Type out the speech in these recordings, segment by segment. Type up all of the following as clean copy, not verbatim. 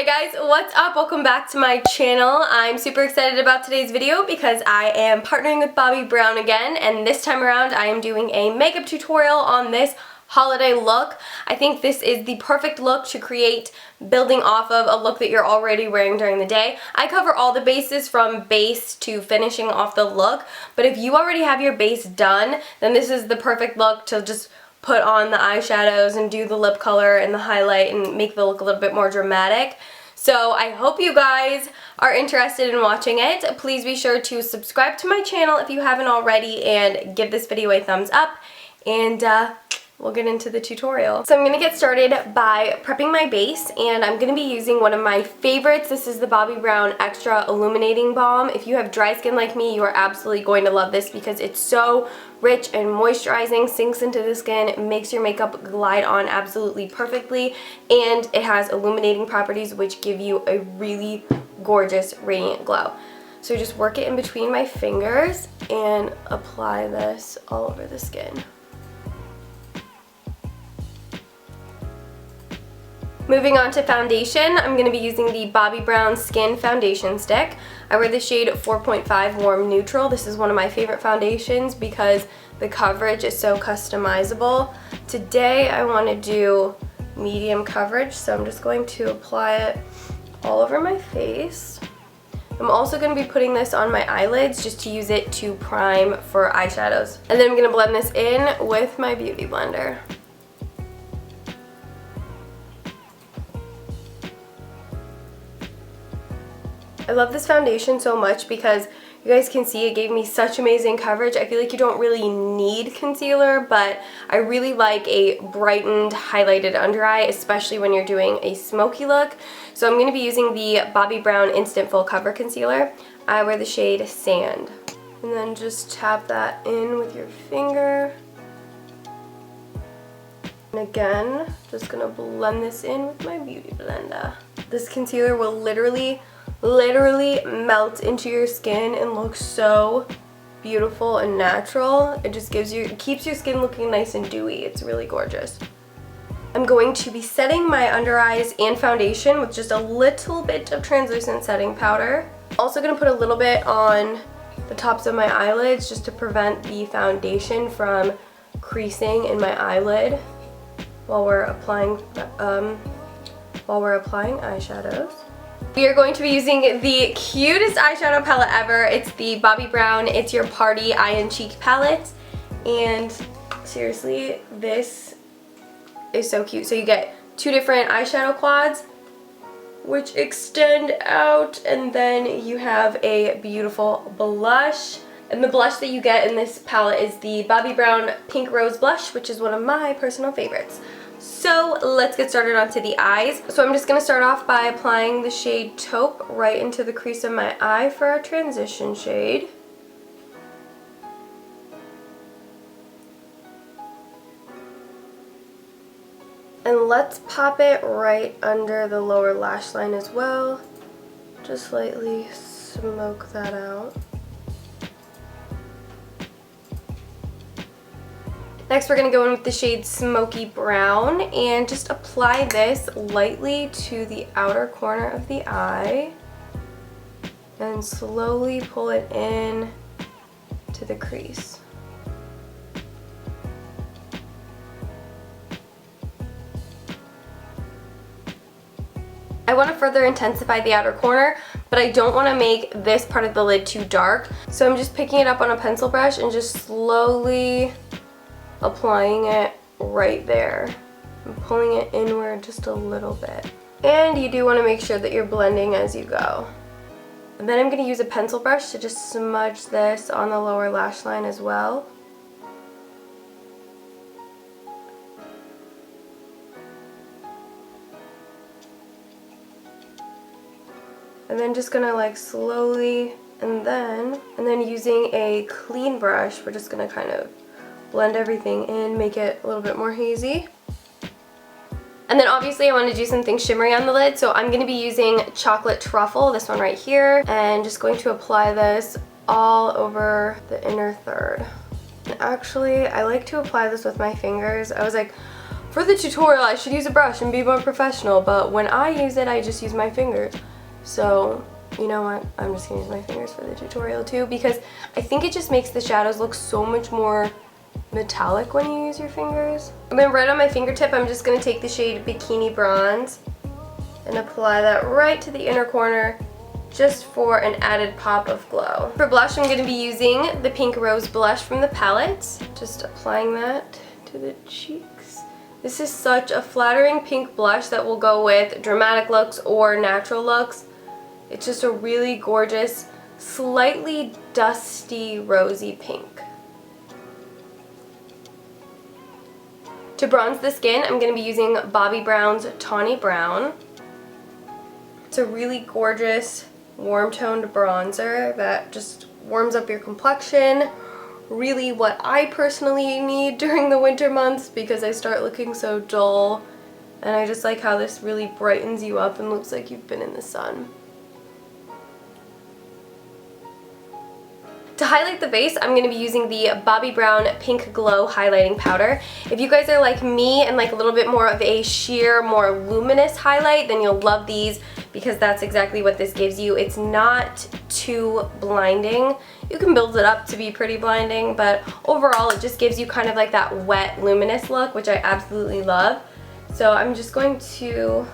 Hey guys, what's up? Welcome back to my channel. I'm super excited about today's video because I am partnering with Bobbi Brown again, and this time around I am doing a makeup tutorial on this holiday look. I think this is the perfect look to create building off of a look that you're already wearing during the day. I cover all the bases from base to finishing off the look, but if you already have your base done, then this is the perfect look to just put on the eyeshadows and do the lip color and the highlight and make the look a little bit more dramatic. So I hope you guys are interested in watching it. Please be sure to subscribe to my channel if you haven't already and give this video a thumbs up, and we'll get into the tutorial. So I'm going to get started by prepping my base, and I'm going to be using one of my favorites. This is the Bobbi Brown ExtraIlluminating Balm. If you have dry skin like me, you are absolutely going to love this because it's so rich and moisturizing, sinks into the skin, makes your makeup glide on absolutely perfectly, and it has illuminating properties which give you a really gorgeous radiant glow. So just work it in between my fingers and apply this all over the skin. Moving on to foundation, I'm going to be using the Bobbi Brown Skin Foundation Stick. I wear the shade 4.5 Warm Neutral. This is one of my favorite foundations because the coverage is so customizable. Today I want to do medium coverage, so I'm just going to apply it all over my face. I'm also going to be putting this on my eyelids just to use it to prime for eyeshadows. And then I'm going to blend this in with my beauty blender. I love this foundation so much because you guys can see it gave me such amazing coverage. I feel like you don't really need concealer, but I really like a brightened, highlighted under eye, especially when you're doing a smoky look. So I'm going to be using the Bobbi Brown Instant Full Cover Concealer. I wear the shade Sand. And then just tap that in with your finger. And again, just going to blend this in with my beauty blender. This concealer will literally melt into your skin and look so beautiful and natural. It just keeps your skin looking nice and dewy. It's really gorgeous. I'm going to be setting my under eyes and foundation with just a little bit of translucent setting powder. Also going to put a little bit on the tops of my eyelids just to prevent the foundation from creasing in my eyelid while we're applying eyeshadows. We are going to be using the cutest eyeshadow palette ever. It's the Bobbi Brown It's Your Party Eye and Cheek palette. And seriously, this is so cute. So you get two different eyeshadow quads which extend out, and then you have a beautiful blush. And the blush that you get in this palette is the Bobbi Brown Pink Rose Blush, which is one of my personal favorites. So let's get started onto the eyes. So I'm just going to start off by applying the shade Taupe right into the crease of my eye for a transition shade. And let's pop it right under the lower lash line as well. Just lightly smoke that out. Next, we're going to go in with the shade Smoky Brown and just apply this lightly to the outer corner of the eye and slowly pull it in to the crease. I want to further intensify the outer corner, but I don't want to make this part of the lid too dark. So I'm just picking it up on a pencil brush and just slowly applying it right there. I'm pulling it inward just a little bit. And you do want to make sure that you're blending as you go. And then I'm going to use a pencil brush to just smudge this on the lower lash line as well. And then just gonna like slowly, and then using a clean brush, we're just gonna kind of blend everything in, make it a little bit more hazy. And then obviously I want to do something shimmery on the lid, so I'm going to be using Chocolate Truffle, this one right here, and just going to apply this all over the inner third. And actually, I like to apply this with my fingers. I was like, For the tutorial, I should use a brush and be more professional, but when I use it, I just use my fingers. So, you know what? I'm just gonna use my fingers for the tutorial too, because I think it just makes the shadows look so much more metallic when you use your fingers. And then right on my fingertip, I'm just gonna take the shade Bikini Bronze and apply that right to the inner corner, just for an added pop of glow. For blush, I'm going to be using the Pink Rose blush from the palette. Just applying that to the cheeks. This is such a flattering pink blush that will go with dramatic looks or natural looks. It's just a really gorgeous, slightly dusty, rosy pink. To bronze the skin, I'm going to be using Bobbi Brown's Tawny Brown. It's a really gorgeous, warm-toned bronzer that just warms up your complexion. Really what I personally need during the winter months because I start looking so dull. And I just like how this really brightens you up and looks like you've been in the sun. To highlight the base, I'm going to be using the Bobbi Brown Pink Glow Highlighting Powder. If you guys are like me and like a little bit more of a sheer, more luminous highlight, then you'll love these because that's exactly what this gives you. It's not too blinding. You can build it up to be pretty blinding, but overall it just gives you kind of like that wet, luminous look, which I absolutely love. So I'm just going to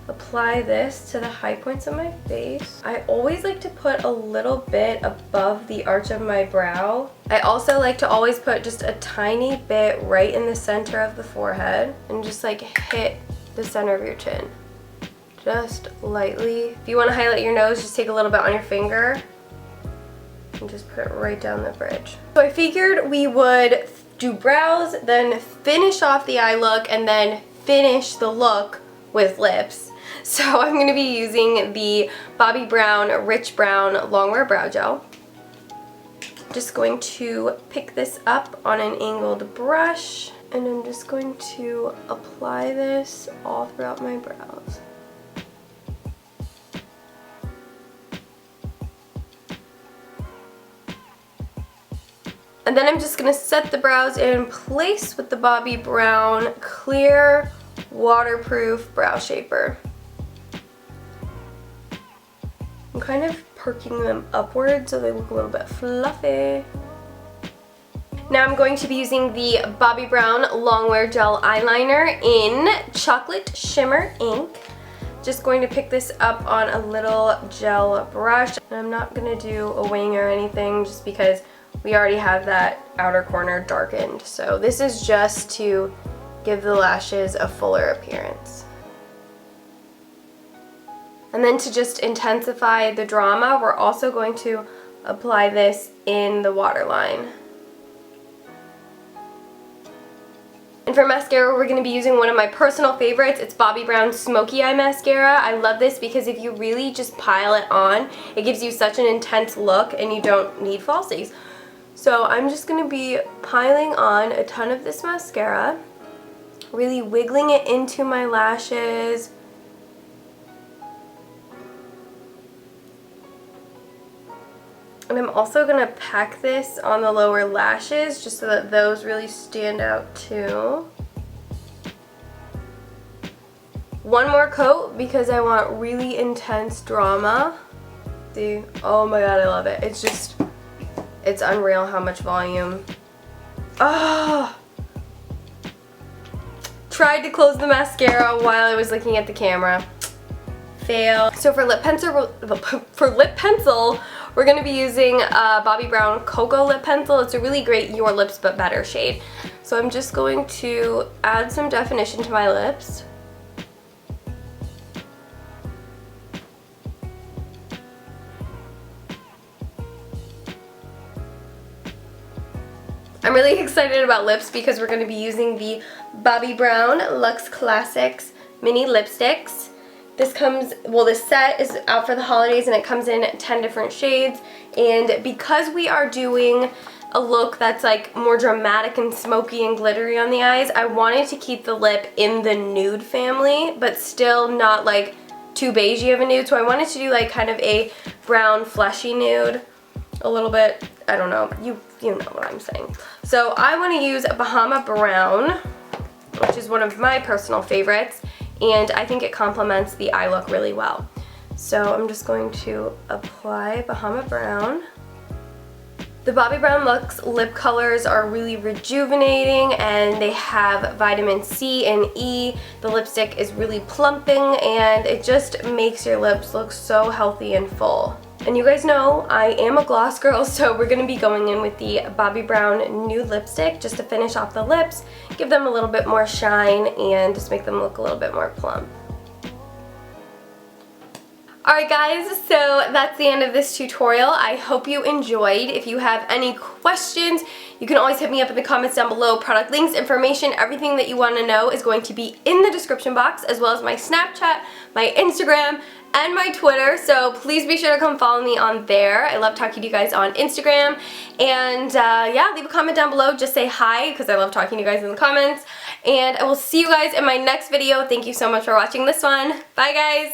apply this to the high points of my face. I always like to put a little bit above the arch of my brow. I also like to always put just a tiny bit right in the center of the forehead and just like hit the center of your chin. Just lightly. If you want to highlight your nose, just take a little bit on your finger and just put it right down the bridge. So I figured we would do brows, then finish off the eye look, and then finish the look with lips. So I'm going to be using the Bobbi Brown Rich Brown Longwear Brow Gel. Just going to pick this up on an angled brush, and I'm just going to apply this all throughout my brows. And then I'm just going to set the brows in place with the Bobbi Brown Clear Waterproof Brow Shaper. I'm kind of perking them upward so they look a little bit fluffy. Now I'm going to be using the Bobbi Brown Longwear Gel Eyeliner in Chocolate Shimmer Ink. Just going to pick this up on a little gel brush. And I'm not going to do a wing or anything just because we already have that outer corner darkened. So this is just to give the lashes a fuller appearance. And then to just intensify the drama, we're also going to apply this in the waterline. And for mascara, we're going to be using one of my personal favorites. It's Bobbi Brown's Smoky Eye Mascara. I love this because if you really just pile it on, it gives you such an intense look and you don't need falsies. So I'm just going to be piling on a ton of this mascara, really wiggling it into my lashes. And I'm also going to pack this on the lower lashes just so that those really stand out too. One more coat because I want really intense drama. See? Oh my god, I love it. It's just, it's unreal how much volume. Ah! Tried to close the mascara while I was looking at the camera. Fail. So for lip pencil, we're going to be using Bobbi Brown Cocoa Lip Pencil. It's a really great Your Lips But Better shade. So I'm just going to add some definition to my lips. I'm really excited about lips because we're going to be using the Bobbi Brown Luxe Classics Mini Lipsticks. This comes, well, this set is out for the holidays and it comes in 10 different shades. And because we are doing a look that's like more dramatic and smoky and glittery on the eyes, I wanted to keep the lip in the nude family, but still not like too beigey of a nude. So I wanted to do like kind of a brown fleshy nude, a little bit, I don't know, you know what I'm saying. So I want to use Bahama Brown which is one of my personal favorites, and I think it complements the eye look really well. So I'm just going to apply Bahama Brown. The Bobbi Brown Luxe lip colors are really rejuvenating, and they have vitamin C and E. The lipstick is really plumping, and it just makes your lips look so healthy and full. And you guys know I am a gloss girl, so we're going to be going in with the Bobbi Brown Nude Lipstick just to finish off the lips, give them a little bit more shine, and just make them look a little bit more plump. Alright guys, so that's the end of this tutorial. I hope you enjoyed. If you have any questions, you can always hit me up in the comments down below. Product links, information, everything that you want to know is going to be in the description box, as well as my Snapchat, my Instagram, and my Twitter, so please be sure to come follow me on there. I love talking to you guys on Instagram, and yeah, leave a comment down below. Just say hi, because I love talking to you guys in the comments, and I will see you guys in my next video. Thank you so much for watching this one. Bye guys!